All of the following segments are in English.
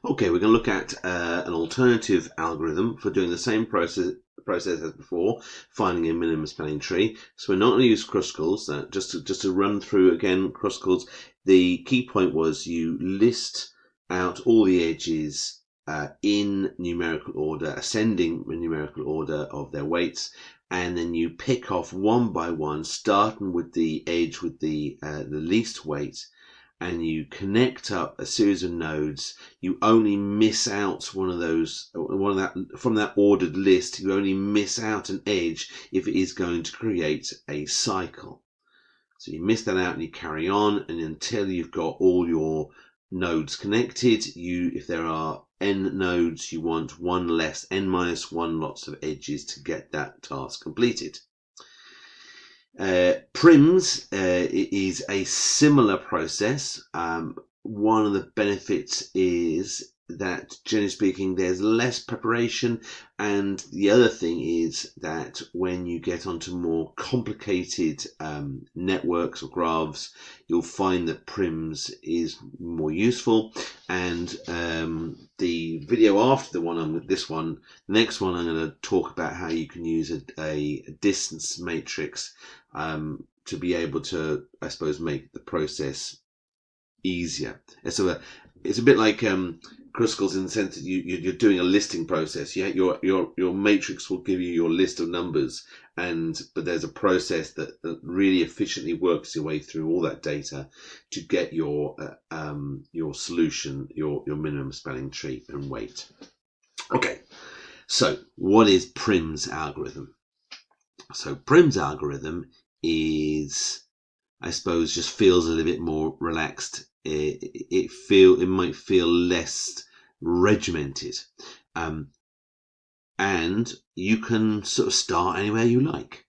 Okay, we're going to look at an alternative algorithm for doing the same process as before, finding a minimum spanning tree. So we're not going to use Kruskal's. Just to run through again, Kruskal's. The key point was you list out all the edges in numerical order, ascending numerical order of their weights, and then you pick off one by one, starting with the edge with the least weight, and you connect up a series of nodes. You only miss out from that ordered list. You only miss out an edge if it is going to create a cycle. So you miss that out and you carry on, and until you've got all your nodes connected. If there are n nodes, you want one less, n minus one lots of edges to get that task completed. Prims is a similar process. One of the benefits is that, generally speaking, there's less preparation, and the other thing is that when you get onto more complicated networks or graphs, you'll find that Prims is more useful. And the video after the next one I'm going to talk about how you can use a distance matrix to be able to, I suppose, make the process easier. It's a bit like Kruskal's in the sense that you're doing a listing process. Your matrix will give you your list of numbers, but there's a process that really efficiently works your way through all that data to get your solution, your minimum spanning tree and weight. Okay, so what is Prim's algorithm? So Prim's algorithm is, I suppose, just feels a little bit more relaxed. It might feel less regimented, and you can sort of start anywhere you like.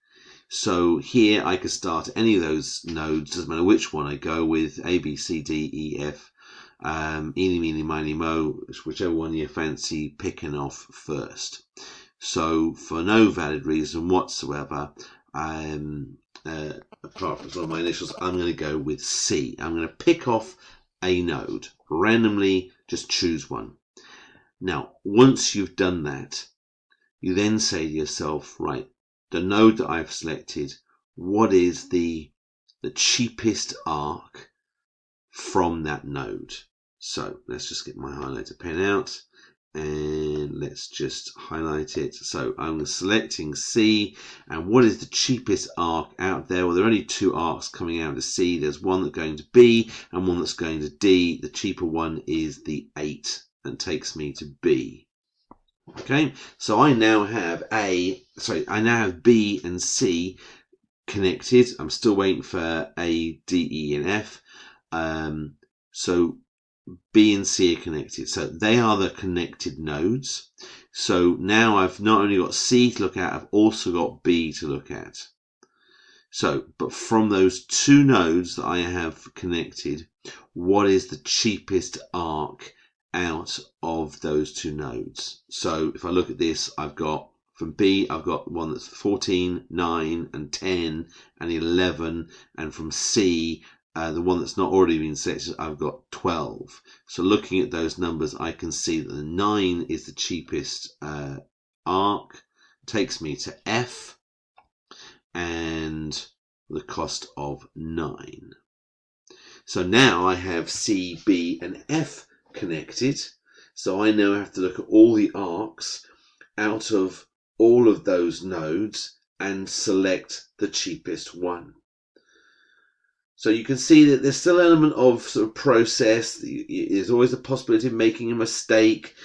So here I could start any of those nodes, doesn't matter which one I go with, A, B, C, D, E, F, eeny, meeny, miny, mo, whichever one you fancy picking off first. So for no valid reason whatsoever, apart from some of my initials, I'm going to go with C. I'm going to pick off a node, randomly just choose one. Now, once you've done that, you then say to yourself, right, the node that I've selected, what is the cheapest arc from that node? So let's just get my highlighter pen out and let's just highlight it. So I'm selecting C, and what is the cheapest arc out there? Well, there are only two arcs coming out of C. There's one that's going to B and one that's going to D. The cheaper one is the 8 and takes me to B. Okay, so I now have B and C connected. I'm still waiting for A, D, E, and F. So B and C are connected. So they are the connected nodes. So now I've not only got C to look at, I've also got B to look at. So, but from those two nodes that I have connected, what is the cheapest arc out of those two nodes? So if I look at this, I've got from B, I've got one that's 14, 9, and 10, and 11. And from C, the one that's not already been selected, I've got 12. So looking at those numbers, I can see that the 9 is the cheapest arc, takes me to F, and the cost of 9. So now I have C, B, and F connected. So I now have to look at all the arcs out of all of those nodes and select the cheapest one. So you can see that there's still an element of sort of process. There's always a possibility of making a mistake,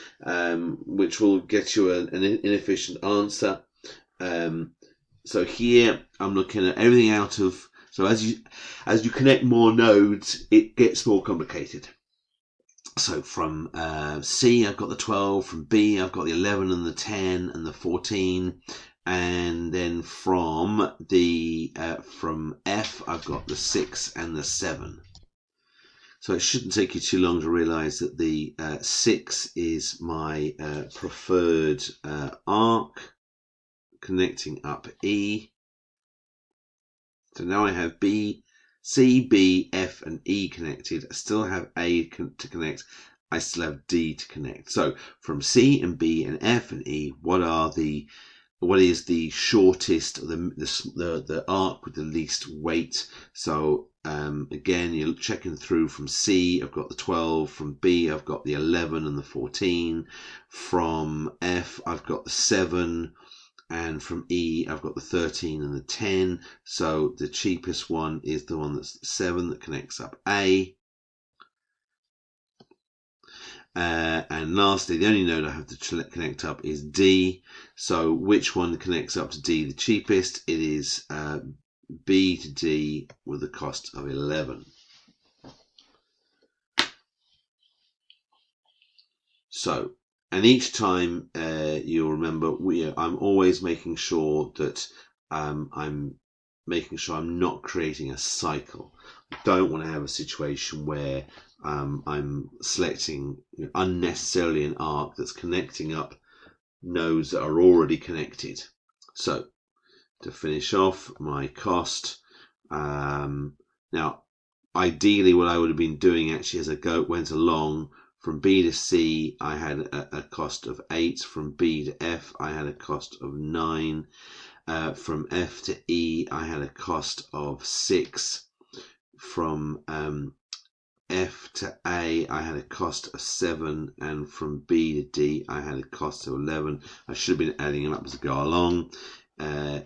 which will get you an inefficient answer. So here I'm looking at everything out of. So as you connect more nodes, it gets more complicated. So from C, I've got the 12. From B, I've got the 11 and the 10 and the 14. And then from F, I've got the 6 and the 7. So it shouldn't take you too long to realize that the 6 is my preferred arc, connecting up E. So now I have B, C, B, F, and E connected. I still have A to connect. I still have D to connect. So from C and B and F and E, what is the shortest, the arc with the least weight? So again, you're checking through. From C, I've got the 12. From B, I've got the 11 and the 14. From F, I've got the 7. And from E, I've got the 13 and the 10. So the cheapest one is the one that's 7 that connects up A. And lastly, the only node I have to connect up is D. So which one connects up to D the cheapest? It is B to D with a cost of 11. So, and each time you'll remember, I'm always making sure that I'm not creating a cycle. I don't want to have a situation where I'm selecting unnecessarily an arc that's connecting up nodes that are already connected. So to finish off my cost, now ideally what I would have been doing actually as I went along, from B to C I had a cost of 8, from B to F I had a cost of 9, from F to E I had a cost of 6, from F to A I had a cost of 7, and from B to D I had a cost of 11. I should have been adding them up as I go along.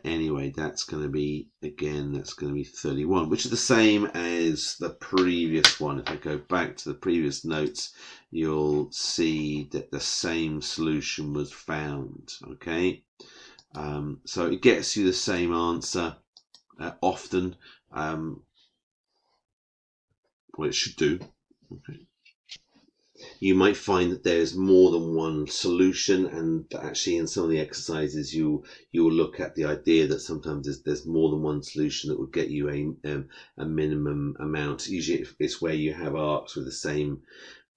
Anyway, that's going to be 31, which is the same as the previous one. If I go back to the previous notes, you'll see that the same solution was found. Okay, so it gets you the same answer often. Well, it should do. Okay. You might find that there's more than one solution, and actually in some of the exercises you will look at the idea that sometimes there's more than one solution that would get you a minimum amount. Usually it's where you have arcs with the same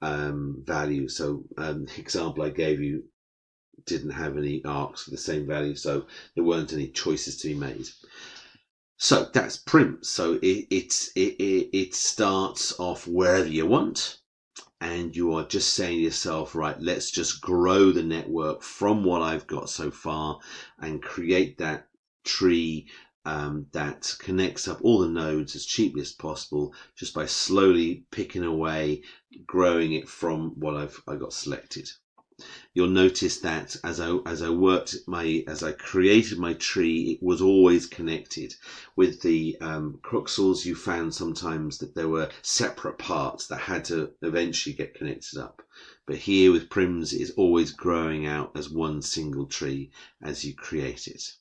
value. So the example I gave you didn't have any arcs with the same value, so there weren't any choices to be made. So that's Prim. So it starts off wherever you want, and you are just saying to yourself, right, let's just grow the network from what I've got so far and create that tree that connects up all the nodes as cheaply as possible, just by slowly picking away, growing it from what I got selected. You'll notice that as I created my tree, it was always connected. With the cruxels, you found sometimes that there were separate parts that had to eventually get connected up. But here with Prims, it's always growing out as one single tree as you create it.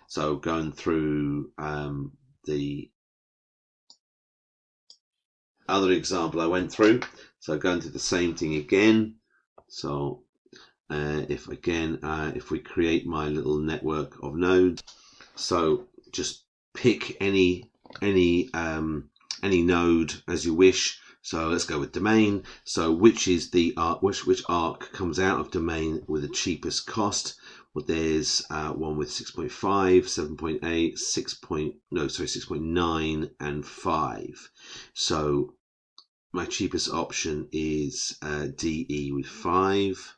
So going through the other example I went through, so going through the same thing again. So if we create my little network of nodes, so just pick any node as you wish. So let's go with domain. So which is the arc? Which arc comes out of domain with the cheapest cost? Well, there's one with 6.5, 7.8, 6.9, and 5. So my cheapest option is DE with 5.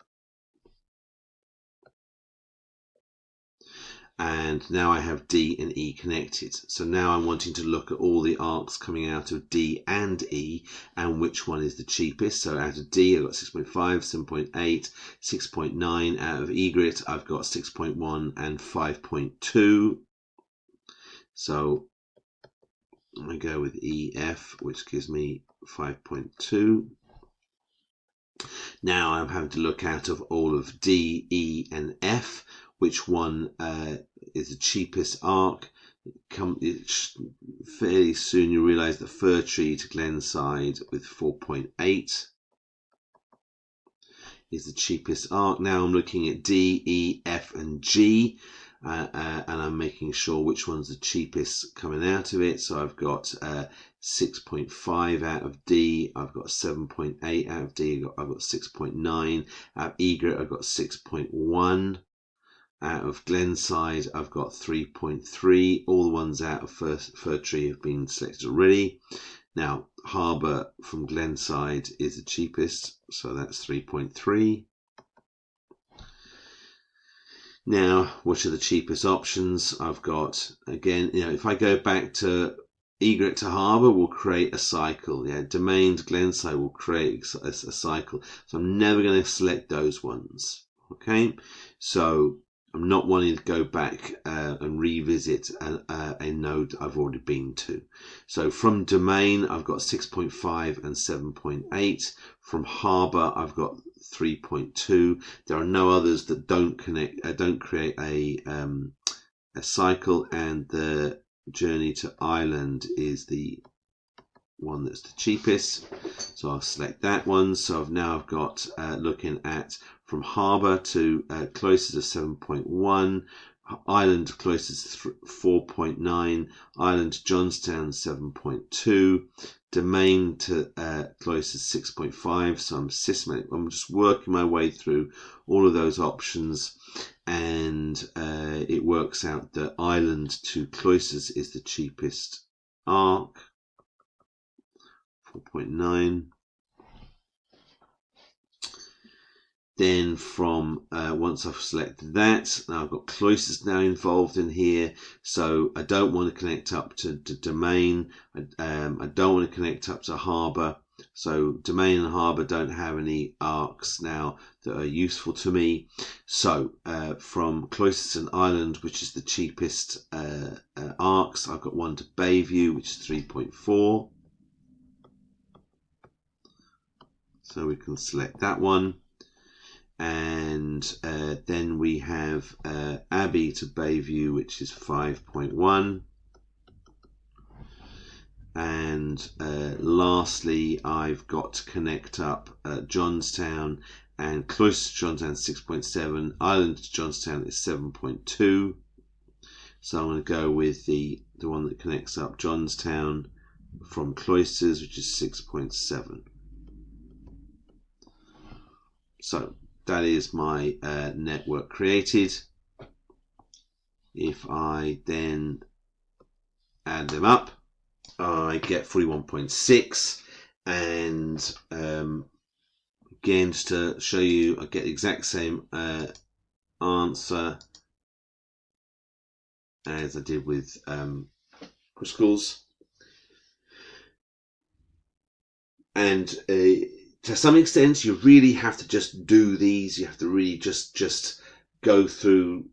And now I have D and E connected. So now I'm wanting to look at all the arcs coming out of D and E and which one is the cheapest. So out of D I've got 6.5, 7.8, 6.9. Out of egret I've got 6.1 and 5.2. So I go with EF, which gives me 5.2. Now I'm having to look out of all of D, E, and F, which one is the cheapest arc. Fairly soon you realise the fir tree to Glenside with 4.8 is the cheapest arc. Now I'm looking at D, E, F, and G, and I'm making sure which one's the cheapest coming out of it. So I've got 6.5 out of D, I've got 7.8 out of D, I've got 6.9 out of egret, I've got 6.1. Out of Glenside, I've got 3.3. All the ones out of fir tree have been selected already. Now, Harbour from Glenside is the cheapest, so that's 3.3. Now, what are the cheapest options? I've got, again, if I go back to Egret to Harbour, will create a cycle. Yeah, Domain to Glenside will create a cycle. So I'm never going to select those ones. Okay, so I'm not wanting to go back and revisit a node I've already been to. So from Domain, I've got 6.5 and 7.8. From Harbour, I've got 3.2. There are no others that don't create a cycle, and the Journey to Island is the one that's the cheapest, so I'll select that one. So I've got looking at from Harbour to closest to 7.1, Island to closest 4.9, Island to Johnstown 7.2, Domain to closest 6.5. So I'm just working my way through all of those options, and it works out that Island to Cloisters is the cheapest arc, 4.9. Then from once I've selected that, now I've got Cloisters now involved in here, so I don't want to connect up to Domain. I don't want to connect up to Harbour. So Domain and Harbour don't have any arcs now that are useful to me. So from Cloisters and Island, which is the cheapest arcs, I've got one to Bayview, which is 3.4. So we can select that one. And then we have Abbey to Bayview, which is 5.1. And lastly, I've got to connect up Johnstown, and Cloisters to Johnstown 6.7. Island to Johnstown is 7.2. So I'm going to go with the one that connects up Johnstown from Cloisters, which is 6.7. So that is my network created. If I then add them up, I get 41.6, and again, just to show you, I get the exact same answer as I did with Crystals. And to some extent, you really have to just do these. You have to really just go through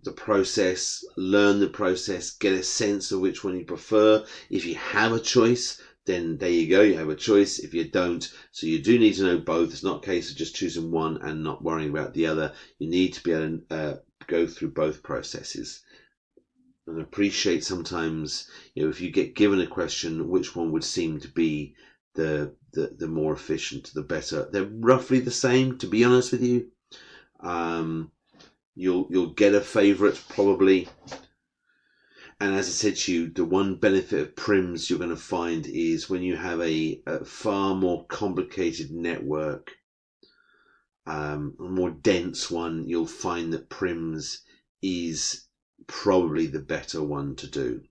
the process, learn the process, get a sense of which one you prefer. If you have a choice, then there you go, you have a choice. If you don't, so you do need to know both. It's not a case of just choosing one and not worrying about the other. You need to be able to go through both processes. And appreciate sometimes, if you get given a question, which one would seem to be the more efficient, the better. They're roughly the same, to be honest with you. You'll get a favorite probably. And as I said to you, the one benefit of Prims you're going to find is when you have a far more complicated network, a more dense one, you'll find that Prims is probably the better one to do.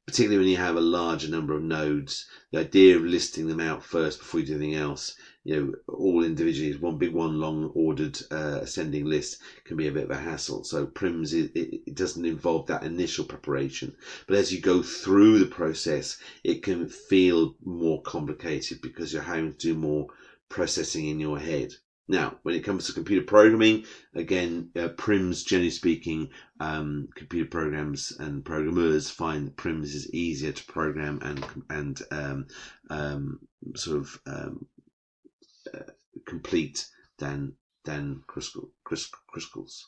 Particularly when you have a larger number of nodes, the idea of listing them out first before you do anything else, all individually, one long ordered ascending list can be a bit of a hassle. So Prims, it doesn't involve that initial preparation. But as you go through the process, it can feel more complicated because you're having to do more processing in your head. Now, when it comes to computer programming, again, Prims, generally speaking, computer programs and programmers find Prims is easier to program and complete than Crystals.